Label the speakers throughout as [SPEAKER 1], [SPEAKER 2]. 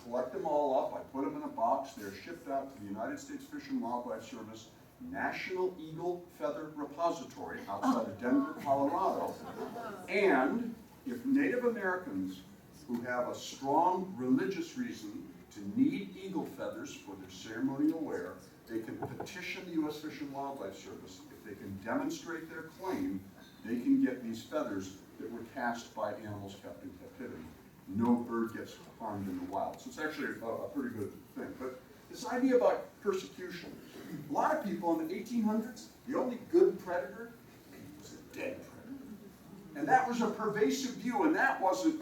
[SPEAKER 1] collect them all up, I put them in a box, they're shipped out to the United States Fish and Wildlife Service National Eagle Feather Repository outside of Denver, Colorado. And if Native Americans who have a strong religious reason to need eagle feathers for their ceremonial wear, they can petition the U.S. Fish and Wildlife Service. If they can demonstrate their claim, they can get these feathers that were cast by animals kept in captivity. No bird gets harmed in the wild. So it's actually a pretty good thing. But this idea about persecution, a lot of people in the 1800s, the only good predator was a dead predator. And that was a pervasive view, and that wasn't,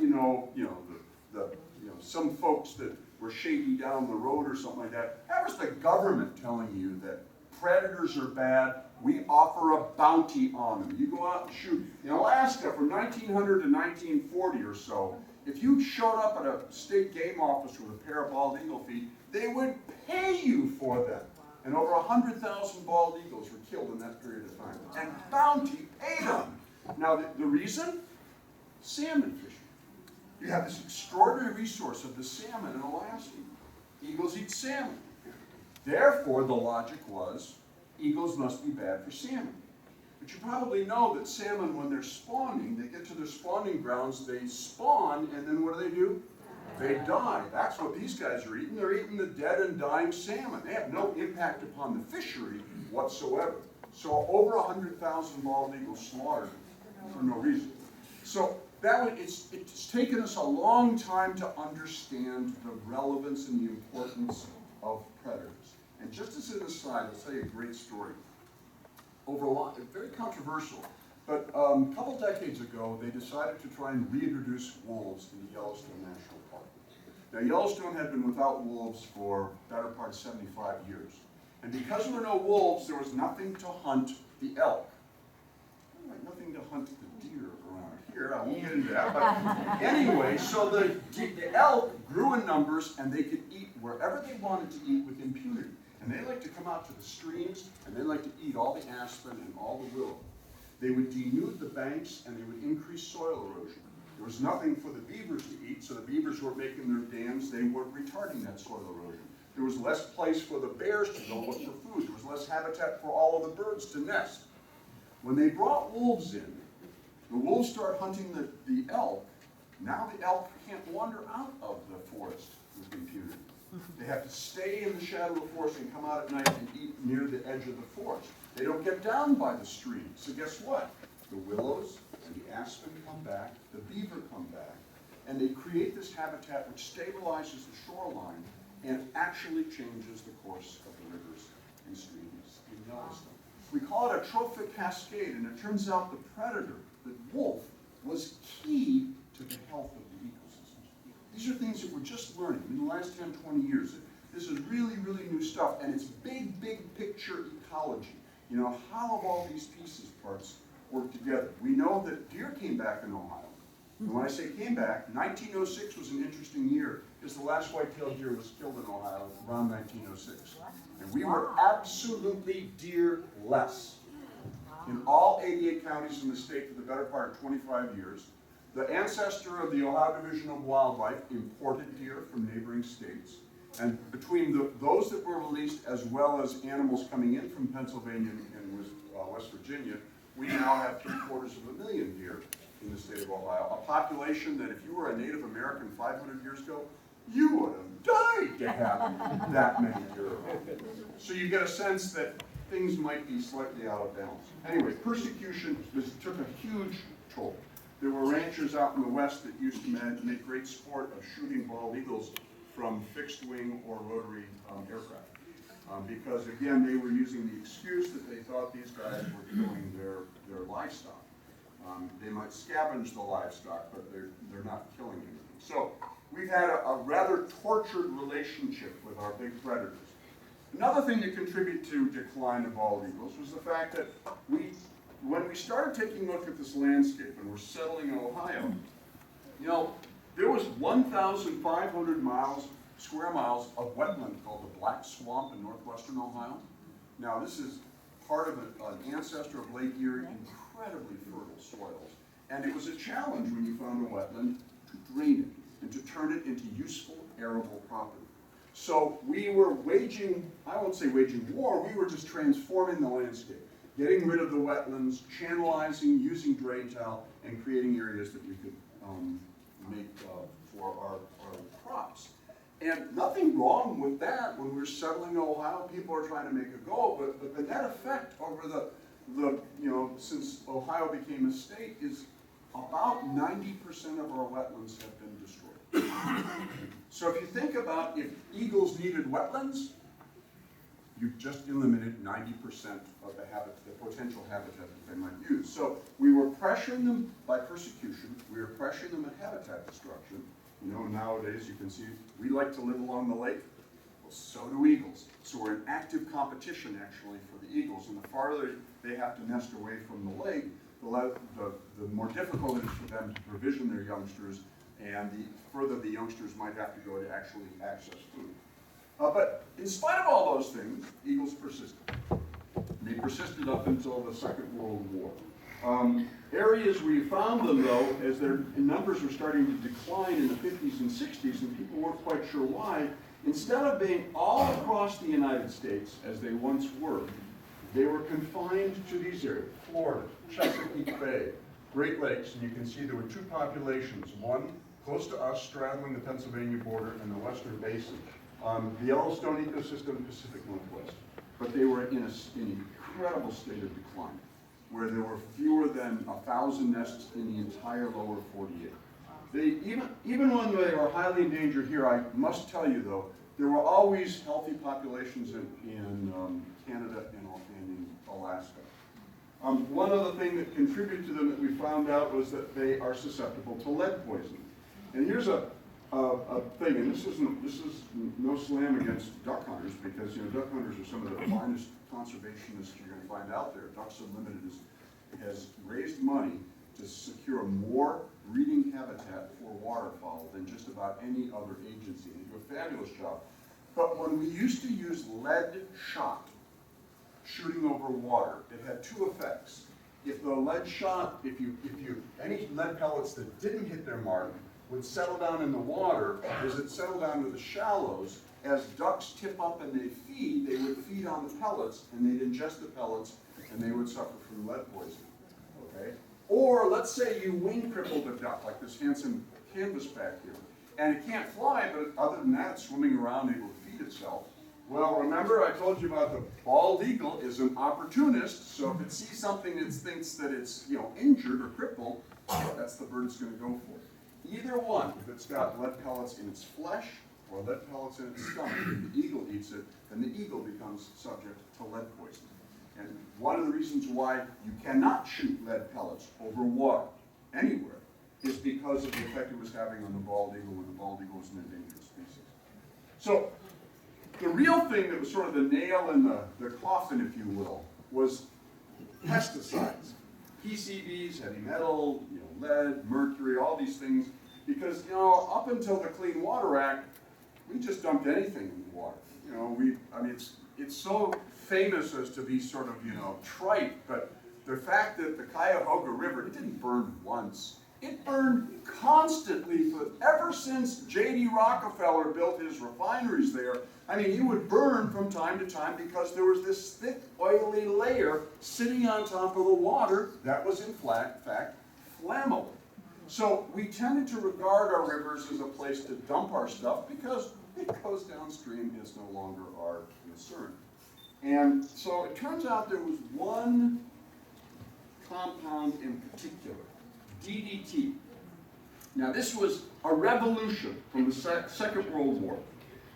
[SPEAKER 1] some folks that were shady down the road or something like that. That was the government telling you that predators are bad. We offer a bounty on them. You go out and shoot. In Alaska, from 1900 to 1940 or so, if you showed up at a state game office with a pair of bald eagle feet, they would pay you for them. And over 100,000 bald eagles were killed in that period of time. And bounty paid them. Now, the reason? Salmon fishing. You have this extraordinary resource of the salmon in Alaska. Eagles eat salmon. Therefore, the logic was, eagles must be bad for salmon. But you probably know that salmon, when they're spawning, they get to their spawning grounds, they spawn, and then what do? They die. That's what these guys are eating. They're eating the dead and dying salmon. They have no impact upon the fishery whatsoever. So over 100,000 bald eagles slaughtered for no reason. So it's taken us a long time to understand the relevance and the importance of predators. And just as an aside, I'll tell you a great story. Very controversial, but a couple decades ago, they decided to try and reintroduce wolves in the Yellowstone National Park. Now, Yellowstone had been without wolves for the better part of 75 years. And because there were no wolves, there was nothing to hunt the elk. Nothing to hunt the deer around here. I won't get into that. But anyway, so the elk grew in numbers, and they could eat wherever they wanted to eat with impunity. And they like to come out to the streams, and they like to eat all the aspen and all the willow. They would denude the banks, and they would increase soil erosion. There was nothing for the beavers to eat, so the beavers were making their dams. They were retarding that soil erosion. There was less place for the bears to go look for food. There was less habitat for all of the birds to nest. When they brought wolves in, the wolves start hunting the elk. Now the elk can't wander out of the forest with impunity. They have to stay in the shadow of the forest and come out at night and eat near the edge of the forest. They don't get down by the stream. So guess what? The willows and the aspen come back, the beaver come back, and they create this habitat which stabilizes the shoreline and actually changes the course of the rivers and streams in Yellowstone. We call it a trophic cascade, and it turns out the predator, the wolf, was key to the health of the ecosystem. These are things that we're just learning in the last 10, 20 years. This is really, really new stuff, and it's big, big picture ecology. You know, how have all these parts work together? We know that deer came back in Ohio. And when I say came back, 1906 was an interesting year, because the last white-tailed deer was killed in Ohio around 1906. And we were absolutely deer-less in all 88 counties in the state for the better part of 25 years. The ancestor of the Ohio Division of Wildlife imported deer from neighboring states. And between those that were released, as well as animals coming in from Pennsylvania and West Virginia, we now have 750,000 deer in the state of Ohio. A population that if you were a Native American 500 years ago, you would have died to have that many deer. So you get a sense that things might be slightly out of balance. Anyway, persecution took a huge toll. There were ranchers out in the West that used to make great sport of shooting bald eagles from fixed wing or rotary aircraft. Because again, they were using the excuse that they thought these guys were killing their livestock. They might scavenge the livestock, but they're not killing anything. So we've had a rather tortured relationship with our big predators. Another thing that contributed to decline of bald eagles was the fact that when we started taking a look at this landscape and we're settling in Ohio, you know, there was 1,500 square miles of wetland called the Black Swamp in northwestern Ohio. Now this is part of an ancestor of Lake Erie, incredibly fertile soils. And it was a challenge when you found a wetland to drain it and to turn it into useful arable property. So we were waging, I won't say waging war, we were just transforming the landscape, getting rid of the wetlands, channelizing, using drain tile, and creating areas that we could make for our crops. And nothing wrong with that when we're settling Ohio. People are trying to make a go, but the net effect over since Ohio became a state is about 90% of our wetlands have been destroyed. So if you think about if eagles needed wetlands, you've just eliminated 90% of the potential habitat that they might use. So we were pressuring them by persecution. We were pressuring them at habitat destruction. You know, nowadays you can see we like to live along the lake. Well, so do eagles. So we're in active competition actually for the eagles. And the farther they have to nest away from the lake, the more difficult it is for them to provision their youngsters, and the further the youngsters might have to go to actually access food. But in spite of all those things, eagles persisted. They persisted up until the Second World War. Areas where you found them, though, as their numbers were starting to decline in the 50s and 60s, and people weren't quite sure why, instead of being all across the United States, as they once were, they were confined to these areas: Florida, Chesapeake Bay, Great Lakes, and you can see there were two populations, one close to us, straddling the Pennsylvania border, and the Western Basin. The Yellowstone ecosystem, Pacific Northwest. But they were in an incredible state of decline, where there were fewer than 1,000 nests in the entire lower 48. Even when they were highly endangered here, I must tell you though, there were always healthy populations in Canada and in Alaska. One other thing that contributed to them that we found out was that they are susceptible to lead poisoning. And here's a thing, and this is no slam against duck hunters, because duck hunters are some of the finest conservationists you're going to find out there. Ducks Unlimited has raised money to secure more breeding habitat for waterfowl than just about any other agency. They do a fabulous job. But when we used to use lead shot shooting over water, it had two effects. If the lead shot, any lead pellets that didn't hit their mark would settle down in the water, as it settled down to the shallows, as ducks tip up and they would feed on the pellets, and they'd ingest the pellets, and they would suffer from lead poisoning, okay? Or let's say you wing crippled a duck, like this handsome canvasback here, and it can't fly, but other than that, it's swimming around, able to feed itself. Well, remember I told you about the bald eagle is an opportunist, so if it sees something that thinks that it's injured or crippled, that's the bird it's going to go for. Either one, if it's got lead pellets in its flesh or lead pellets in its stomach, if the eagle eats it, then the eagle becomes subject to lead poisoning. And one of the reasons why you cannot shoot lead pellets over water anywhere is because of the effect it was having on the bald eagle when the bald eagle was an endangered species. So the real thing that was sort of the nail in the coffin, if you will, was pesticides. PCBs, heavy metal, lead, mercury, all these things, because up until the Clean Water Act, we just dumped anything in the water. It's so famous as to be sort of trite, but the fact that the Cuyahoga River, it didn't burn once. It burned constantly ever since J.D. Rockefeller built his refineries there. It would burn from time to time because there was this thick, oily layer sitting on top of the water that was in fact flammable. So we tended to regard our rivers as a place to dump our stuff because it goes downstream, it's no longer our concern. And so it turns out there was one compound in particular, DDT. Now this was a revolution from the Second World War.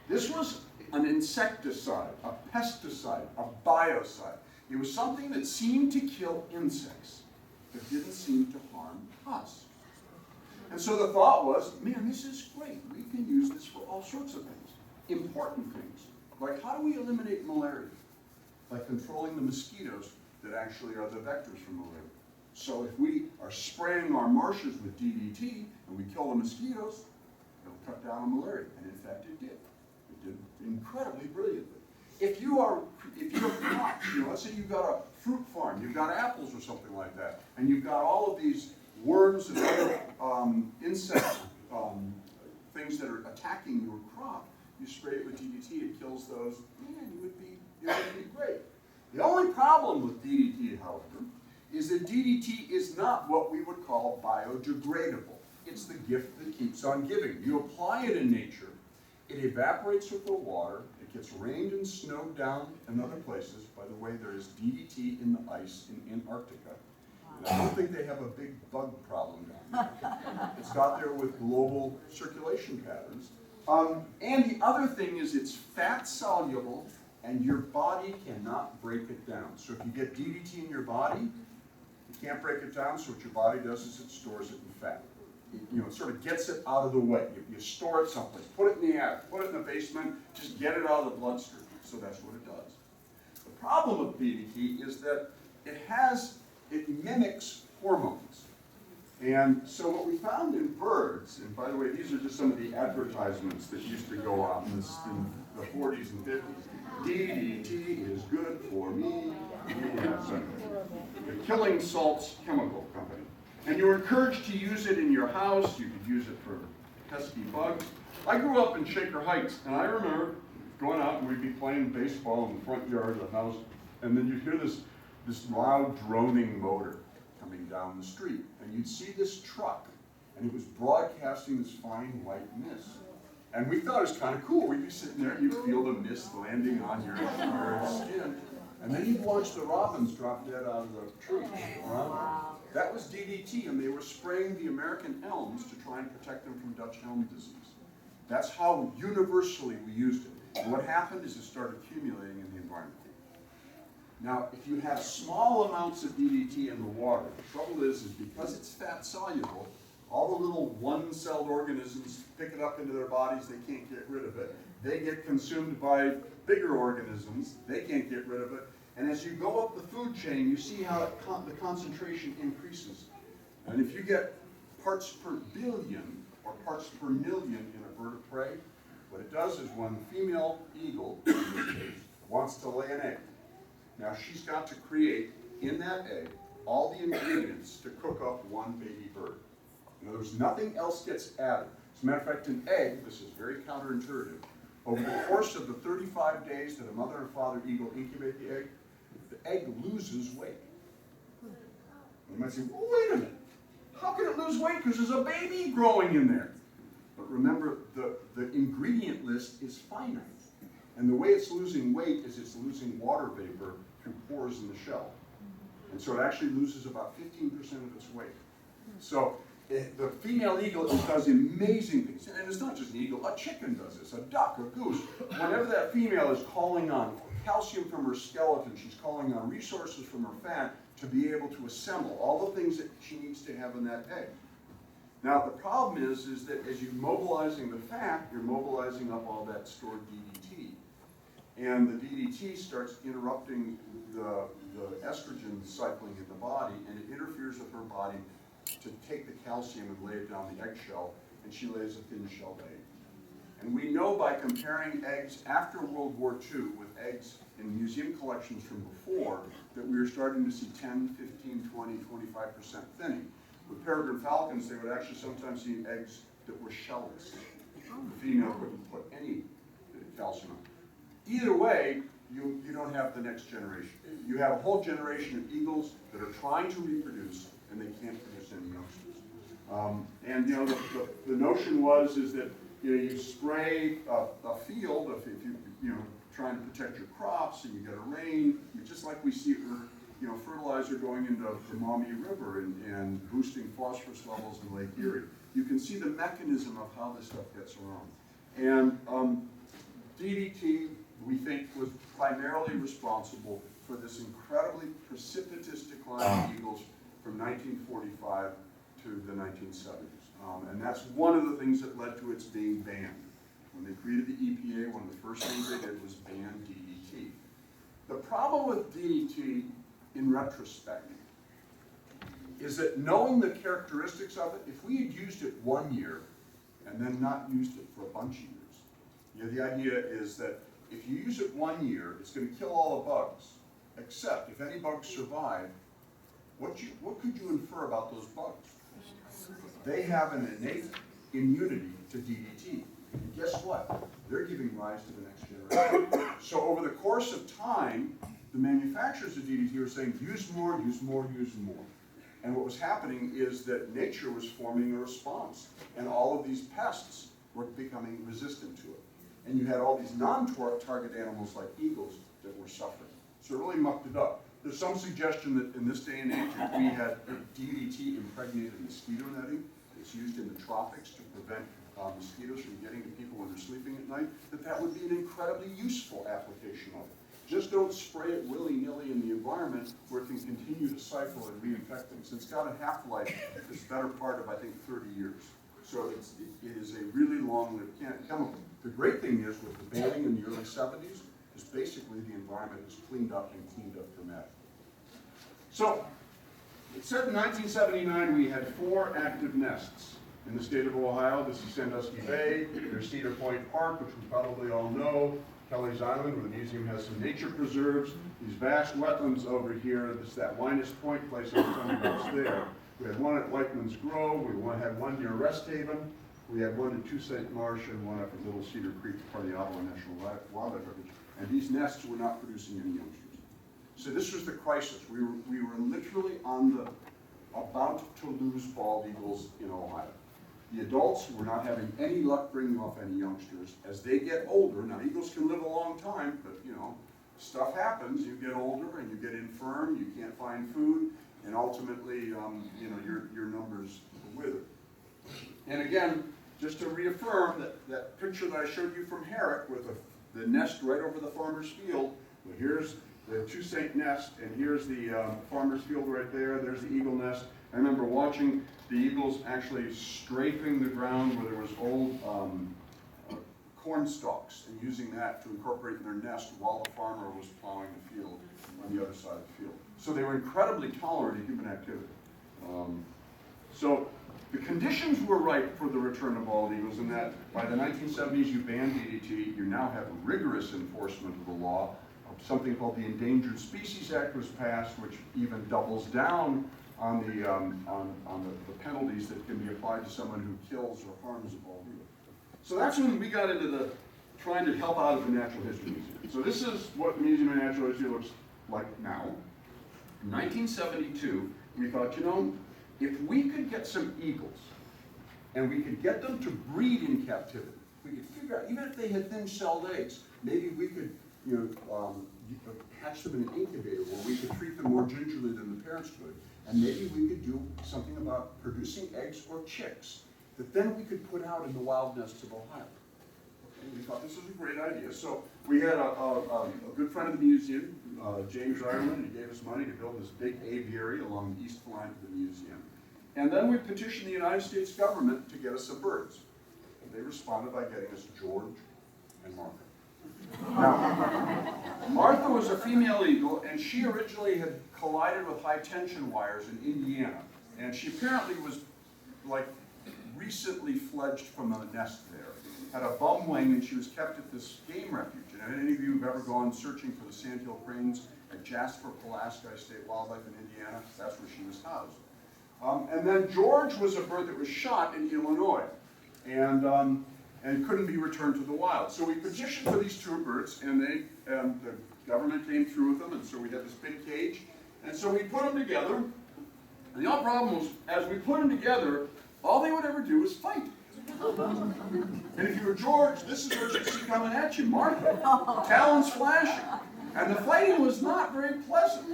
[SPEAKER 1] This was an insecticide, a pesticide, a biocide. It was something that seemed to kill insects, but didn't seem to harm us. And so the thought was, man, this is great. We can use this for all sorts of things. Important things, like how do we eliminate malaria? By controlling the mosquitoes that actually are the vectors for malaria. So if we are spraying our marshes with DDT and we kill the mosquitoes, it'll cut down on malaria. And in fact, it did. It did incredibly brilliantly. If you have crops, let's say you've got a fruit farm, you've got apples or something like that, and you've got all of these worms and other insect things that are attacking your crop, you spray it with DDT, it kills those, man, it would be great. The only problem with DDT, however, is that DDT is not what we would call biodegradable. It's the gift that keeps on giving. You apply it in nature, it evaporates with the water, it gets rained and snowed down in other places. By the way, there is DDT in the ice in Antarctica. And I don't think they have a big bug problem down there. It's got there with global circulation patterns. And the other thing is it's fat soluble and your body cannot break it down. So if you get DDT in your body, you can't break it down, so what your body does is it stores it in fat. It sort of gets it out of the way. You store it someplace, put it in the attic, put it in the basement, just get it out of the bloodstream. So that's what it does. The problem with DDT is that it mimics hormones. And so what we found in birds, and by the way, these are just some of the advertisements that used to go out in the 40s and 50s. DDT is good for me. The Killing Salts Chemical Company. And you were encouraged to use it in your house. You could use it for pesky bugs. I grew up in Shaker Heights, and I remember going out and we'd be playing baseball in the front yard of the house, and then you'd hear this loud droning motor coming down the street. And you'd see this truck, and it was broadcasting this fine white mist. And we thought it was kind of cool. We'd be sitting there, and you'd feel the mist landing on your skin. And then you'd watch the robins drop dead out of the tree around them. That was DDT, and they were spraying the American elms to try and protect them from Dutch elm disease. That's how universally we used it. And what happened is it started accumulating in the environment. Now, if you have small amounts of DDT in the water, the trouble is because it's fat soluble, all the little one-celled organisms pick it up into their bodies, they can't get rid of it. They get consumed by bigger organisms, they can't get rid of it. And as you go up the food chain, you see how the concentration increases. And if you get parts per billion or parts per million in a bird of prey, what it does is when the female eagle wants to lay an egg, now she's got to create in that egg all the ingredients to cook up one baby bird. In other words, nothing else gets added. As a matter of fact, an egg, this is very counterintuitive, over the course of the 35 days that a mother and father eagle incubate the egg loses weight. You might say, well, wait a minute. How can it lose weight? Because there's a baby growing in there. But remember, the ingredient list is finite. And the way it's losing weight is it's losing water vapor through pores in the shell. And so it actually loses about 15% of its weight. So the female eagle does amazing things. And it's not just an eagle, a chicken does this, a duck, a goose. Whenever that female is calling on calcium from her skeleton, she's calling on resources from her fat to be able to assemble all the things that she needs to have in that egg. Now the problem is that as you're mobilizing the fat, you're mobilizing up all that stored DDT. And the DDT starts interrupting the estrogen cycling in the body, and it interferes with her body to take the calcium and lay it down the eggshell, and she lays a thin-shelled egg. And we know by comparing eggs after World War II with eggs in museum collections from before that we were starting to see 10, 15, 20, 25% thinning. With peregrine falcons, they would actually sometimes see eggs that were shellless. The female couldn't put any calcium on. Either way, you don't have the next generation. You have a whole generation of eagles that are trying to reproduce, and they can't produce any youngsters. And the notion is that you spray a field if you trying to protect your crops, and you get a rain, just like we see fertilizer going into the Maumee River and boosting phosphorus levels in Lake Erie. You can see the mechanism of how this stuff gets around. And DDT, we think, was primarily responsible for this incredibly precipitous decline of eagles from 1945 to the 1970s. And that's one of the things that led to its being banned. When they created the EPA, one of the first things they did was ban DDT. The problem with DDT, in retrospect, is that knowing the characteristics of it, if we had used it 1 year and then not used it for a bunch of years, the idea is that if you use it 1 year, it's going to kill all the bugs, except if any bugs survive, what could you infer about those bugs? They have an innate immunity to DDT. And guess what? They're giving rise to the next generation. So over the course of time, the manufacturers of DDT were saying, use more, use more, use more. And what was happening is that nature was forming a response, and all of these pests were becoming resistant to it. And you had all these non-target animals like eagles that were suffering. So it really mucked it up. There's some suggestion that in this day and age, if we had DDT impregnated mosquito netting, it's used in the tropics to prevent mosquitoes from getting to people when they're sleeping at night, that would be an incredibly useful application of it. Just don't spray it willy-nilly in the environment where it can continue to cycle and reinfect things. It's got a half-life that's the better part of, I think, 30 years. So it is a really long-lived chemical. The great thing is, with the banning in the early 70s, is basically the environment is cleaned up dramatically. So, it said in 1979 we had 4 active nests in the state of Ohio. This is Sandusky Bay, there's Cedar Point Park, which we probably all know, Kelly's Island, where the museum has some nature preserves, these vast wetlands over here, this is that Winus Point place I was telling you about there. We had one at Whiteman's Grove, we had one near Rest Haven, we had one in Toussaint Marsh, and one up at Little Cedar Creek, part of the Ottawa National Wildlife Refuge. And these nests were not producing any youngsters. So this was the crisis. We were literally about to lose bald eagles in Ohio. The adults were not having any luck bringing off any youngsters. As they get older, now eagles can live a long time, but you know, stuff happens. You get older and you get infirm, you can't find food, and ultimately, you know, your numbers wither. And again, just to reaffirm that picture that I showed you from Herrick with the nest right over the farmer's field, well, here's the Toussaint nest, and here's the farmer's field right there. There's the eagle nest. I remember watching the eagles actually strafing the ground where there was old corn stalks and using that to incorporate in their nest while the farmer was plowing the field on the other side of the field. So they were incredibly tolerant of human activity. So the conditions were right for the return of bald eagles in that by the 1970s you banned DDT. You now have rigorous enforcement of the law. Something called the Endangered Species Act was passed, which even doubles down on the penalties that can be applied to someone who kills or harms a bald eagle. So that's when we got into trying to help out at the Natural History Museum. So this is what the Museum of Natural History looks like now. In 1972, we thought, you know, if we could get some eagles and we could get them to breed in captivity, we could figure out, even if they had thin-shelled eggs, maybe we could, you know, hatch them in an incubator where we could treat them more gingerly than the parents could. And maybe we could do something about producing eggs or chicks that then we could put out in the wild nests of Ohio. Okay, we thought this was a great idea. So we had a good friend of the museum, James Ireland, he gave us money to build this big aviary along the east flank of the museum. And then we petitioned the United States government to get us some birds. And they responded by getting us George and Martha. Now, Martha was a female eagle, and she originally had collided with high tension wires in Indiana. And she apparently was like recently fledged from a nest there. Had a bum wing, and she was kept at this game refuge. And any of you who've ever gone searching for the sandhill cranes at Jasper, Pulaski State Wildlife in Indiana, that's where she was housed. And then George was a bird that was shot in Illinois, and couldn't be returned to the wild. So we petitioned for these 2 birds, and the government came through with them, and so we had this big cage. And so we put them together, and the only problem was, as we put them together, all they would ever do is fight. And if you were George, this is what you see coming at you, Martha, talons flashing. And the fighting was not very pleasant.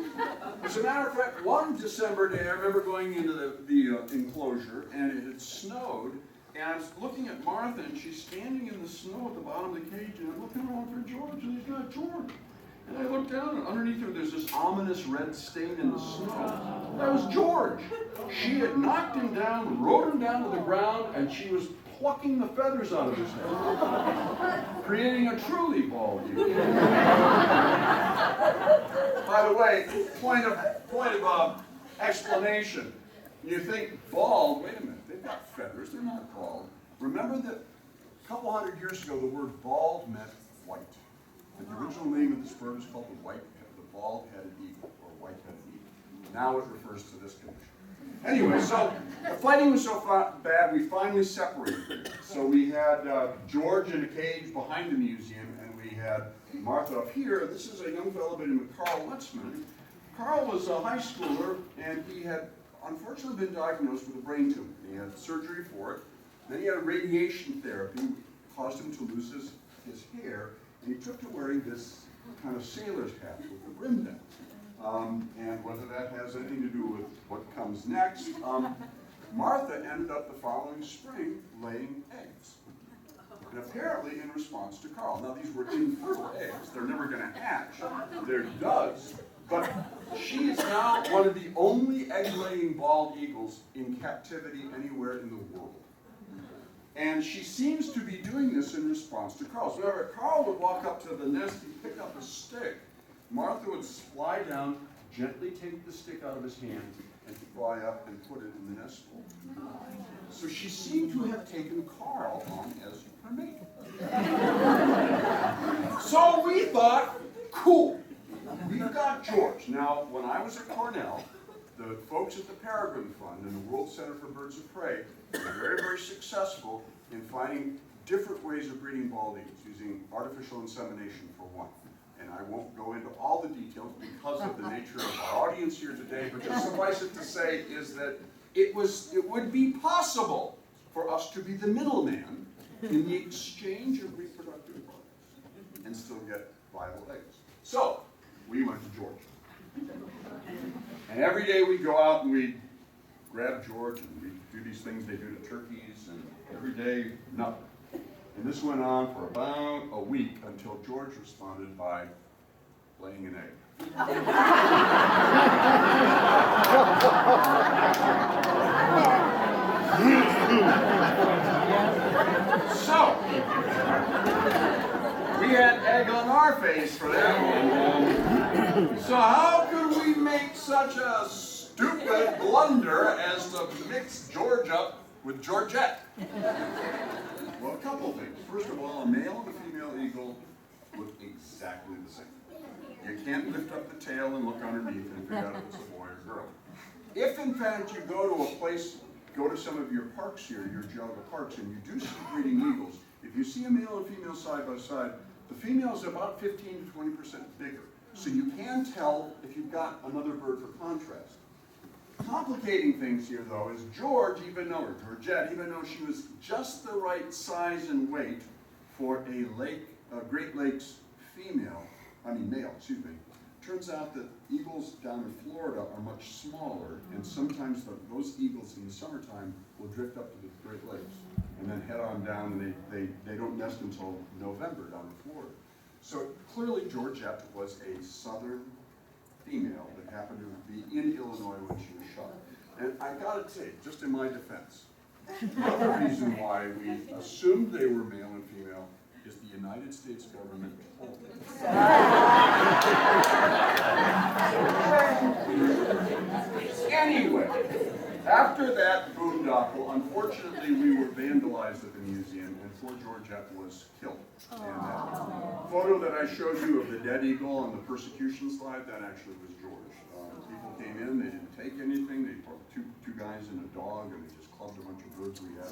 [SPEAKER 1] As a matter of fact, one December day, I remember going into the enclosure, and it had snowed, and I was looking at Martha, and she's standing in the snow at the bottom of the cage, and I'm looking around for George, and he's not George. And I looked down, and underneath her, there's this ominous red stain in the snow. That was George. She had knocked him down, rode him down to the ground, and she was plucking the feathers out of his head, creating a truly bald eagle. By the way, point of explanation. You think bald, wait a minute, they've got feathers, they're not bald. Remember that a couple hundred years ago, the word bald meant white. And the original name of this bird is called the bald-headed eagle, or white-headed eagle. Now it refers to this condition. Anyway, so the fighting was so bad, we finally separated. So we had George in a cage behind the museum, and we had Martha up here. This is a young fellow by the name of Carl Lutzman. Carl was a high schooler, and he had unfortunately been diagnosed with a brain tumor. He had surgery for it. Then he had a radiation therapy, caused him to lose his hair, and he took to wearing this kind of sailor's hat with the brim down. And whether that has anything to do with what comes next, Martha ended up the following spring laying eggs. And apparently in response to Carl. Now these were infertile eggs. They're never going to hatch. They're duds. But she is now one of the only egg-laying bald eagles in captivity anywhere in the world. And she seems to be doing this in response to Carl. So whenever Carl would walk up to the nest and pick up a stick, Martha would fly down, gently take the stick out of his hand, and fly up and put it in the nest bowl. So she seemed to have taken Carl on as her mate. So we thought, cool, we've got George. Now, when I was at Cornell, the folks at the Peregrine Fund and the World Center for Birds of Prey were very, very successful in finding different ways of breeding bald eagles, using artificial insemination for one. And I won't go into all the details because of the nature of our audience here today, but just suffice it to say is that it would be possible for us to be the middleman in the exchange of reproductive products and still get viable eggs. So, we went to George. And every day we'd go out and we'd grab George and we'd do these things they do to turkeys, and every day, nothing. And this went on for about a week until George responded by laying an egg. So, we had egg on our face for that one. So how could we make such a stupid blunder as to mix George up with Georgette? Well, a couple things. First of all, a male and a female eagle look exactly the same. You can't lift up the tail and look underneath and figure out if it's a boy or girl. If, in fact, you go to a place, go to some of your parks here, your Geauga parks, and you do see breeding eagles, if you see a male and female side by side, the female is about 15 to 20% bigger. So you can tell if you've got another bird for contrast. Complicating things here, though, is Georgette, even though she was just the right size and weight for a Great Lakes male, turns out that eagles down in Florida are much smaller, and sometimes those eagles in the summertime will drift up to the Great Lakes and then head on down, and they don't nest until November down in Florida. So clearly Georgette was a southern female that happened to be in Illinois when she was shot. And I gotta say, just in my defense, another reason why we assumed they were male and female is the United States government told us. Anyway, after that boondoggle, unfortunately we were vandalized at the museum and poor Georgette was killed. And that photo that I showed you of the dead eagle on the persecution slide, that actually was George. People came in, they didn't take anything, they brought two guys and a dog, and they just clubbed a bunch of birds we had.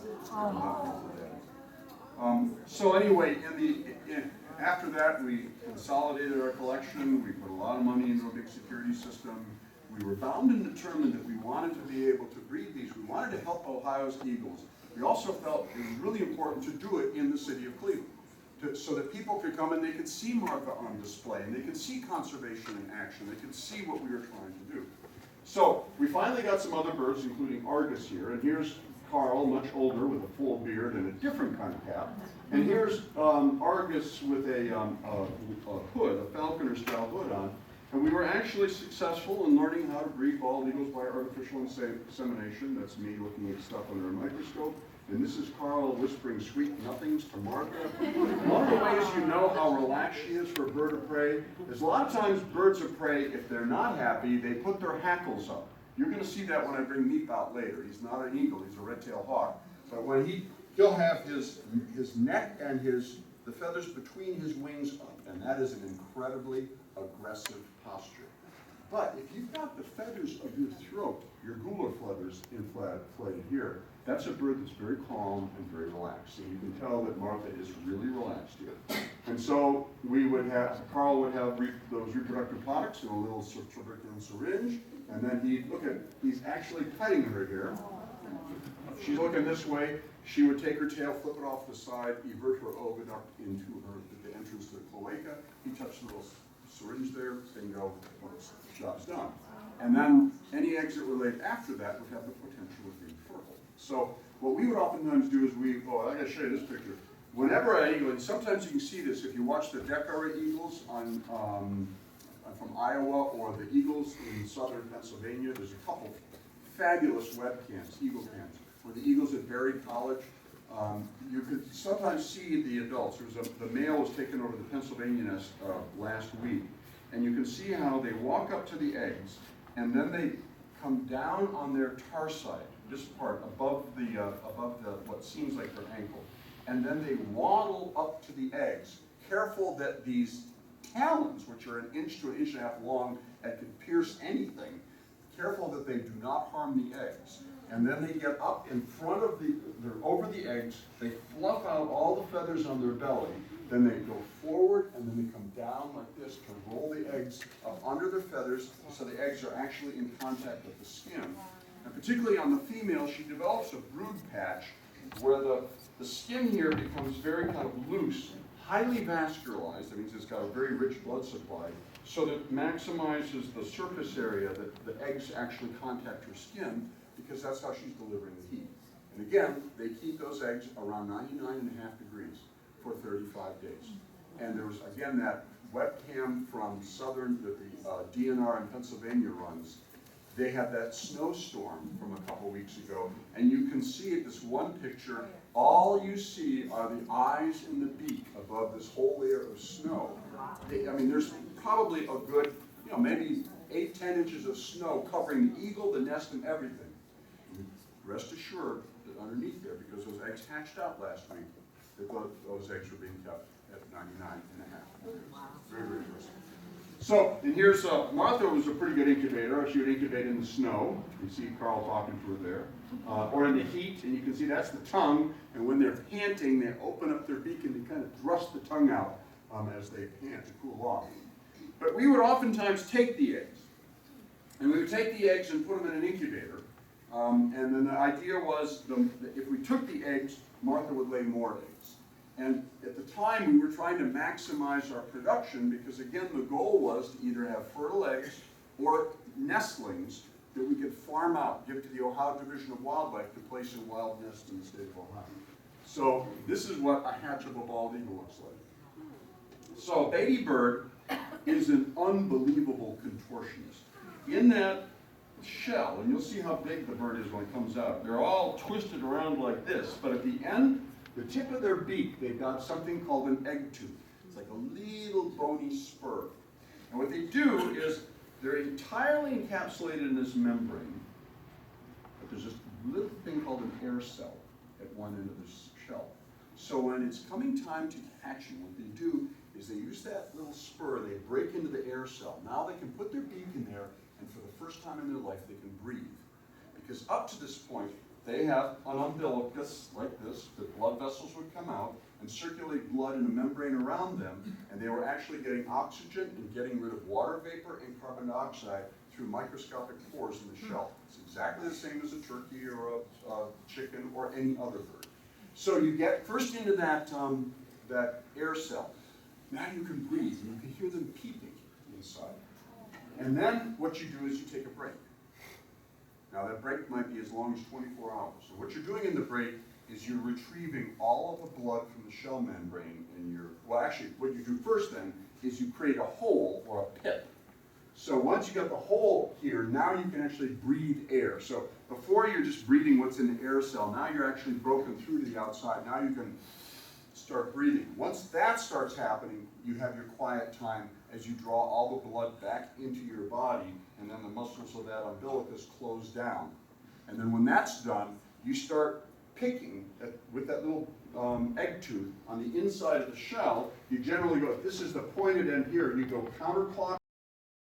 [SPEAKER 1] So anyway, after that we consolidated our collection, we put a lot of money into a big security system. We were bound and determined that we wanted to be able to breed these. We wanted to help Ohio's eagles. We also felt it was really important to do it in the city of Cleveland, so that people could come and they could see Martha on display, and they could see conservation in action. They could see what we were trying to do. So we finally got some other birds, including Argus here, and here's Carl, much older, with a full beard and a different kind of cap. And here's Argus with a hood, a falconer-style hood on. And we were actually successful in learning how to breed bald eagles by artificial insemination. That's me looking at stuff under a microscope. And this is Carl whispering sweet nothings to Martha. One of the ways you know how relaxed she is for a bird of prey is a lot of times birds of prey, if they're not happy, they put their hackles up. You're going to see that when I bring Meep out later. He's not an eagle, he's a red-tailed hawk. But when he'll have his neck and the feathers between his wings up, and that is an incredibly aggressive posture. But if you've got the feathers of your throat, your gular feathers inflated here, that's a bird that's very calm and very relaxed. And you can tell that Martha is really relaxed here. And so Carl would have those reproductive products in a little trabecular syringe, and then he's actually petting her here. She's looking this way. She would take her tail, flip it off the side, evert her ovum up into the entrance to the cloaca. He touched the little syringe there, bingo, job's done. And then any eggs that were laid after that would have the potential of being fertile. So what we would oftentimes do is I gotta show you this picture. Whenever an eagle, and sometimes you can see this if you watch the Deckara eagles from Iowa or the eagles in southern Pennsylvania, there's a couple fabulous eagle cams, where the eagles at Berry College, you could sometimes see the adults. The male was taken over the Pennsylvania nest last week, and you can see how they walk up to the eggs, and then they come down on their tarsi, this part above what seems like their ankle, and then they waddle up to the eggs, careful that these talons, which are an inch to an inch and a half long and can pierce anything, careful that they do not harm the eggs. And then they get up in front of they're over the eggs, they fluff out all the feathers on their belly, then they go forward, and then they come down like this to roll the eggs up under their feathers so the eggs are actually in contact with the skin. And particularly on the female, she develops a brood patch where the skin here becomes very kind of loose, highly vascularized. That means it's got a very rich blood supply, so that it maximizes the surface area that the eggs actually contact her skin, because that's how she's delivering the heat. And again, they keep those eggs around 99.5 degrees for 35 days. And there was, again, that webcam from that the DNR in Pennsylvania runs. They had that snowstorm from a couple weeks ago, and you can see at this one picture, all you see are the eyes and the beak above this whole layer of snow. There's probably a good, maybe 8-10 inches of snow covering the eagle, the nest, and everything. Rest assured that underneath there, because those eggs hatched out last week, that those eggs were being kept at 99.5 degrees. Very, very interesting. So, and here's, Martha was a pretty good incubator. She would incubate in the snow. You see Carl talking to her there. Or in the heat, and you can see that's the tongue. And when they're panting, they open up their beak and they kind of thrust the tongue out as they pant to cool off. But we would oftentimes take the eggs. And we would take the eggs and put them in an incubator. And then the idea was, if we took the eggs, Martha would lay more eggs. And at the time, we were trying to maximize our production because, again, the goal was to either have fertile eggs or nestlings that we could farm out, give to the Ohio Division of Wildlife to place in wild nests in the state of Ohio. So this is what a hatchable bald eagle looks like. So a baby bird is an unbelievable contortionist. In that shell, and you'll see how big the bird is when it comes out, they're all twisted around like this, but at the end, the tip of their beak, they've got something called an egg tooth. It's like a little bony spur. And what they do is they're entirely encapsulated in this membrane, but there's this little thing called an air cell at one end of this shell. So when it's coming time to hatching, what they do is they use that little spur, they break into the air cell. Now they can put their beak in there, and for the first time in their life, they can breathe. Because up to this point, they have an umbilicus like this, the blood vessels would come out and circulate blood in a membrane around them, and they were actually getting oxygen and getting rid of water vapor and carbon dioxide through microscopic pores in the shell. It's exactly the same as a turkey or a chicken or any other bird. So you get first into that air cell. Now you can breathe, and you can hear them peeping inside. And then what you do is you take a break. Now that break might be as long as 24 hours. So what you're doing in the break is you're retrieving all of the blood from the shell membrane in your, well actually what you do first then is you create a hole or a pit. So once you got the hole here, now you can actually breathe air. So before you're just breathing what's in the air cell, now you're actually broken through to the outside. Now you can start breathing. Once that starts happening, you have your quiet time as you draw all the blood back into your body, and then the muscles of that umbilicus close down. And then when that's done, you start picking with that little egg tooth on the inside of the shell. You generally go, if this is the pointed end here, you go counterclockwise